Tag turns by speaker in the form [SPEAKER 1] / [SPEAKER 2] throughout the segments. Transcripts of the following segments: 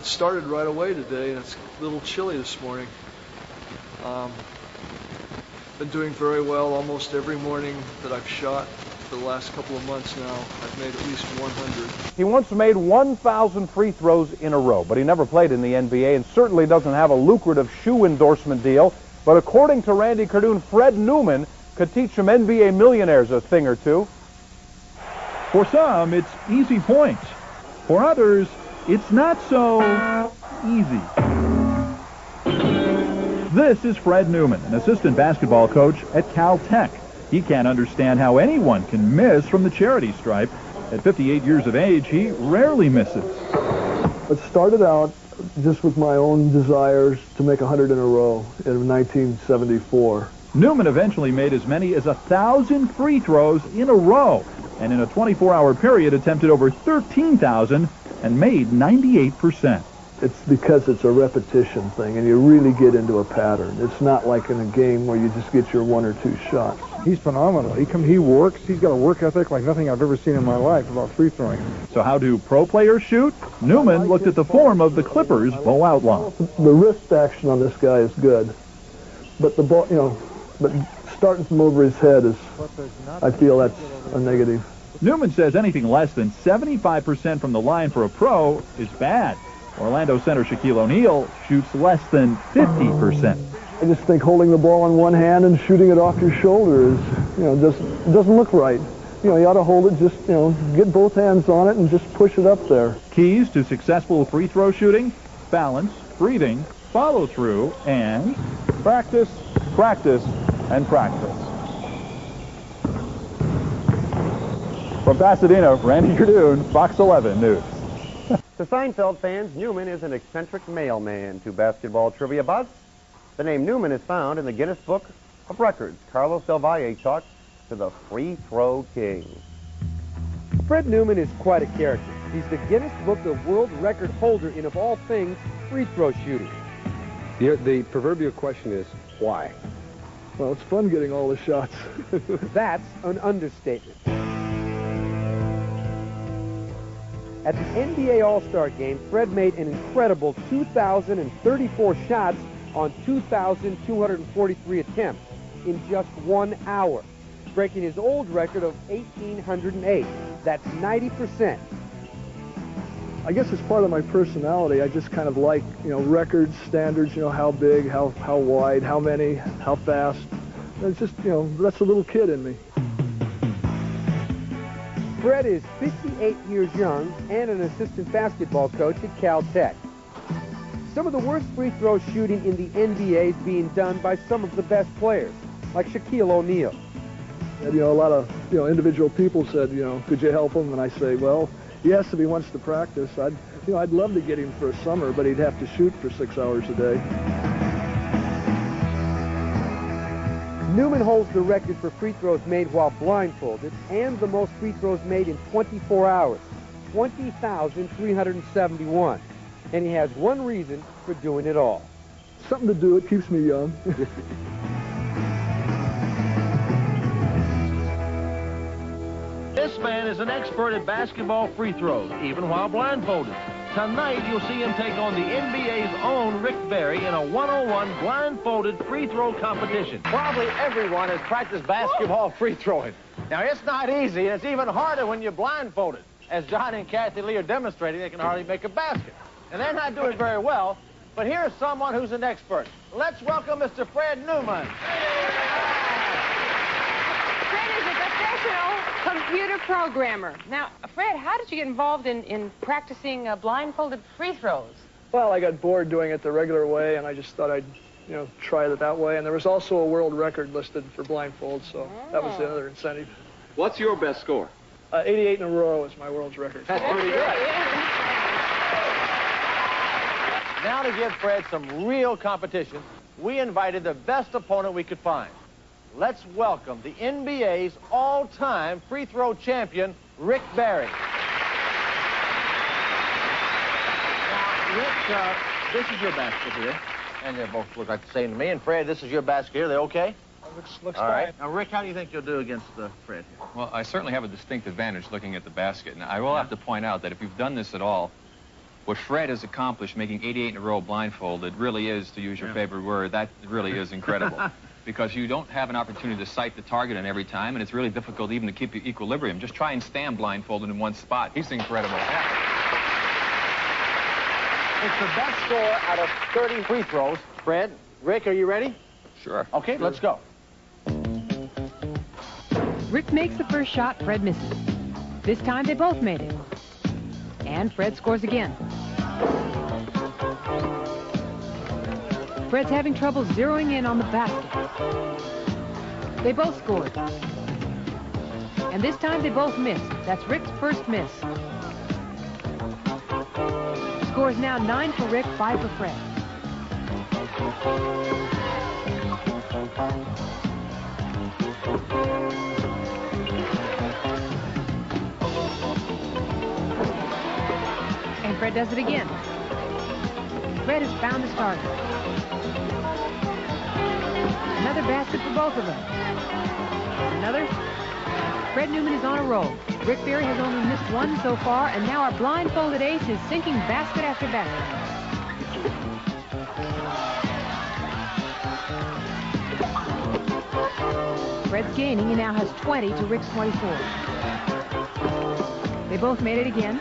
[SPEAKER 1] it started right away today, and it's a little chilly this morning. Been doing very well almost every morning that I've shot for the last couple of months now. I've made at least 100.
[SPEAKER 2] He once made 1,000 free throws in a row, but he never played in the NBA and certainly doesn't have a lucrative shoe endorsement deal. But according to Randy Cardoon, Fred Newman could teach some NBA millionaires a thing or two.
[SPEAKER 3] For some, it's easy points. For others, it's not so easy. This is Fred Newman, an assistant basketball coach at Caltech. He can't understand how anyone can miss from the charity stripe. At 58 years of age, he rarely misses.
[SPEAKER 1] It started out just with my own desires to make 100 in a row in 1974.
[SPEAKER 3] Newman eventually made as many as 1,000 free throws in a row, and in a 24-hour period attempted over 13,000 and made 98%.
[SPEAKER 1] It's because it's a repetition thing, and you really get into a pattern. It's not like in a game where you just get your one or two shots.
[SPEAKER 4] He's phenomenal. He works. He's got a work ethic like nothing I've ever seen in my life about free throwing.
[SPEAKER 3] So how do pro players shoot? Newman looked at the form of the Clippers' Bo Outlaw.
[SPEAKER 1] The wrist action on this guy is good, but the ball, but starting from over his head is, I feel that's a negative.
[SPEAKER 3] Newman says anything less than 75% from the line for a pro is bad. Orlando center Shaquille O'Neal shoots less than 50%.
[SPEAKER 1] I just think holding the ball in one hand and shooting it off your shoulder is, just doesn't look right. You ought to hold it, just, get both hands on it and just push it up there.
[SPEAKER 3] Keys to successful free throw shooting: balance, breathing, follow through, and practice, practice, and practice. From Pasadena, Randy Cardoon, Fox 11 News.
[SPEAKER 5] To Seinfeld fans, Newman is an eccentric mailman. To basketball trivia buffs, the name Newman is found in the Guinness Book of Records. Carlos Del Valle talks to the free throw king.
[SPEAKER 6] Fred Newman is quite a character. He's the Guinness Book of World Record holder in, of all things, free throw shooting.
[SPEAKER 7] The proverbial question is, why?
[SPEAKER 1] Well, it's fun getting all the shots.
[SPEAKER 6] That's an understatement. At the NBA All-Star Game, Fred made an incredible 2,034 shots on 2,243 attempts in just 1 hour, breaking his old record of 1,808. That's 90%.
[SPEAKER 1] I guess it's part of my personality. I just kind of like, records, standards, how big, how wide, how many, how fast. It's just, that's a little kid in me.
[SPEAKER 6] Fred is 58 years young and an assistant basketball coach at Caltech. Some of the worst free throw shooting in the NBA is being done by some of the best players, like Shaquille O'Neal.
[SPEAKER 1] And, a lot of, individual people said, could you help him? And I say, well, yes, if he wants to practice. I'd love to get him for a summer, but he'd have to shoot for 6 hours a day.
[SPEAKER 6] Newman holds the record for free throws made while blindfolded and the most free throws made in 24 hours, 20,371. And he has one reason for doing it all.
[SPEAKER 1] Something to do. It keeps me young.
[SPEAKER 8] This man is an expert at basketball free throws, even while blindfolded. Tonight, you'll see him take on the NBA's own Rick Barry in a one-on-one blindfolded free throw competition.
[SPEAKER 9] Probably everyone has practiced basketball free throwing. Now, it's not easy, and it's even harder when you're blindfolded. As John and Kathy Lee are demonstrating, they can hardly make a basket. And they're not doing very well, but here's someone who's an expert. Let's welcome Mr. Fred Newman.
[SPEAKER 10] Fred is a professional computer programmer. Now, Fred, how did you get involved in practicing blindfolded free throws?
[SPEAKER 1] Well, I got bored doing it the regular way, and I just thought I'd, try it that way. And there was also a world record listed for blindfold, so that was the other incentive.
[SPEAKER 7] What's your best score?
[SPEAKER 1] 88 in a row is my world's record.
[SPEAKER 9] That's pretty good. Now to give Fred some real competition, we invited the best opponent we could find. Let's welcome the NBA's all-time free throw champion, Rick Barry. Now, Rick, this is your basket here, and they both look like the same to me. And Fred, this is your basket here. They okay?
[SPEAKER 1] Looks
[SPEAKER 9] all
[SPEAKER 1] fine.
[SPEAKER 9] right. Now, Rick, how do you think you'll do against Fred here?
[SPEAKER 11] Well, I certainly have a distinct advantage looking at the basket. And I will have to point out that if you've done this at all, what Fred has accomplished, making 88 in a row blindfolded, really is, to use your favorite word, that really is incredible. Because you don't have an opportunity to sight the target in every time, and it's really difficult even to keep your equilibrium. Just try and stand blindfolded in one spot. He's incredible.
[SPEAKER 9] Yeah. It's the best score out of 30 free throws. Fred, Rick, are you ready?
[SPEAKER 11] Sure.
[SPEAKER 9] Okay, let's go.
[SPEAKER 10] Rick makes the first shot, Fred misses. This time they both made it. And Fred scores again. Fred's having trouble zeroing in on the basket. They both scored. And this time they both missed. That's Rick's first miss. Score is now 9 for Rick, 5 for Fred. And Fred does it again. Fred has found his target. Another basket for both of them. Another. Fred Newman is on a roll. Rick Barry has only missed one so far, and now our blindfolded ace is sinking basket after basket. Fred's gaining. He now has 20 to Rick's 24. They both made it again.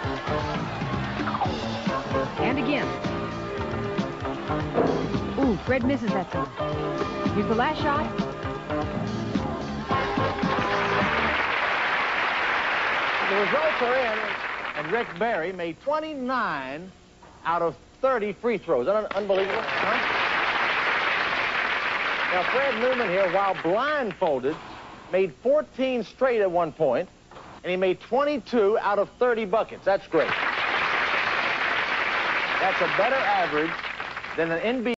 [SPEAKER 10] And again. Ooh, Fred misses that time. Here's the last shot.
[SPEAKER 9] The results are in, and Rick Barry made 29 out of 30 free throws. Isn't that unbelievable? Huh? Now, Fred Newman here, while blindfolded, made 14 straight at one point, and he made 22 out of 30 buckets. That's great. That's a better average than an NBA